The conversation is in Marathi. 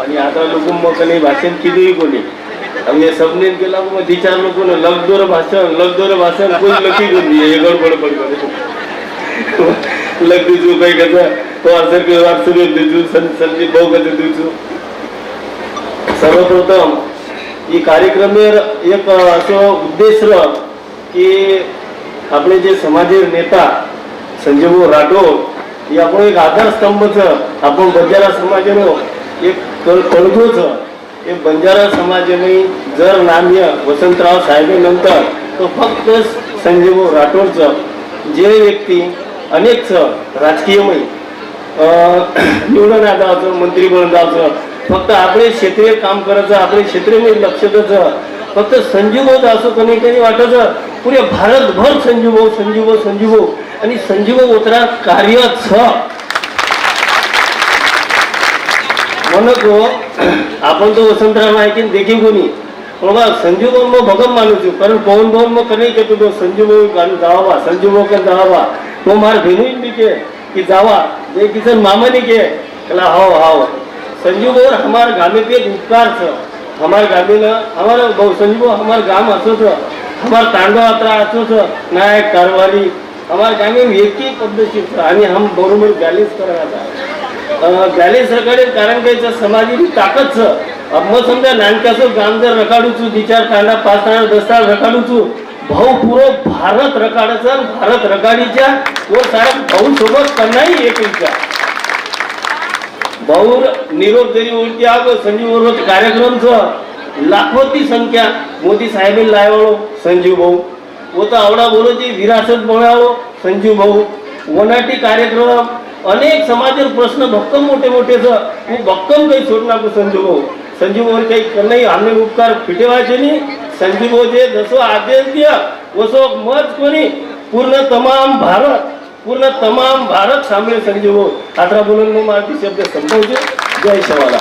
आणि आता लोक मग नाही भाषण केली कोणी आम्ही सबने केला मग विचार लोक लगदोर भाषण कोणी लकी कोणी हे गडबड पडतो लग दिसू काही कसं तो वारसर दिसू संदीप भाऊ कसं दिसू. सर्वप्रथम ही कार्यक्रम एक असं उद्देश की आपले जे समाजी नेता संजयभाऊ राठोड हे आपण एक आधारस्तंभच आपण बंजारा समाजानं एक कळजोच एक बंजारा समाजाने जर नाम्य वसंतराव साहेबांनंतर तो फक्त संजयभाऊ राठोडचं जे व्यक्ती अनेक राजकीयमय निवडून जायचं मंत्री बनून जायचं फक्त आपले क्षेत्रीय काम करायचं आपले क्षेत्रीय लक्ष द्यायचं फक्त संजूभाऊ असं कोणी वाटायचं पुरे भारतभर संजूभाऊ आणि संजूभाऊ उतरा कार्यच म्हणतो आपण तो वसंतराव माहिती देखील कोणी बाबा संजूभाऊ मग भगम मानूचो कारण पवन भाऊ मग कधी घेतो तो संजूभाऊ गाणं जावा संजूभाऊ का जावा तो मार भेनून बी के कि जावा जे किसन मामानी के कला हाव संजूभाऊ हमार गामे पे उपकार छ हमार गामे न हमारा भाऊ संजूभाऊ हमार गाम असो छ हमार तांडो यात्रा असो छ नायक कारवाली हमार गामे एक ही पद्धती आणि हम बरोबर बॅलेन्स करायला बॅलेन्स रकाडे कारण काही समाजाची ताकद छ मग समजा नानक्याचं गाम जर रकाडूचू विचार तांडा 5 तांडा 10 तांडा रकाडूचू भाऊ पुरो भारत रकाडाचा भारत रकाडीच्या व सारा भाऊ सोबत कन्नाही एक विचार भाऊ निरोप जरी उलटी आग संजीव बरोबर कार्यक्रम लाखोची संख्या मोदी साहेब लावाळो संजीव भाऊ वो तो आवडा बोलोची विरासत बनावो संजीव भाऊ वनाटी कार्यक्रम अनेक समाजर प्रश्न भक्कम मोठे भक्कम काही सोड नाको संजीव भाऊ काही कन्नाही आम्ही उपकार फिटेवायचे नाही संजीव भाऊ जे जसं आदेश दिया वसो मत कोणी पूर्ण तमाम भारत सामील संजीव भाऊ आता बोलून मग माझी शब्द संपवतो. जय शिवाला.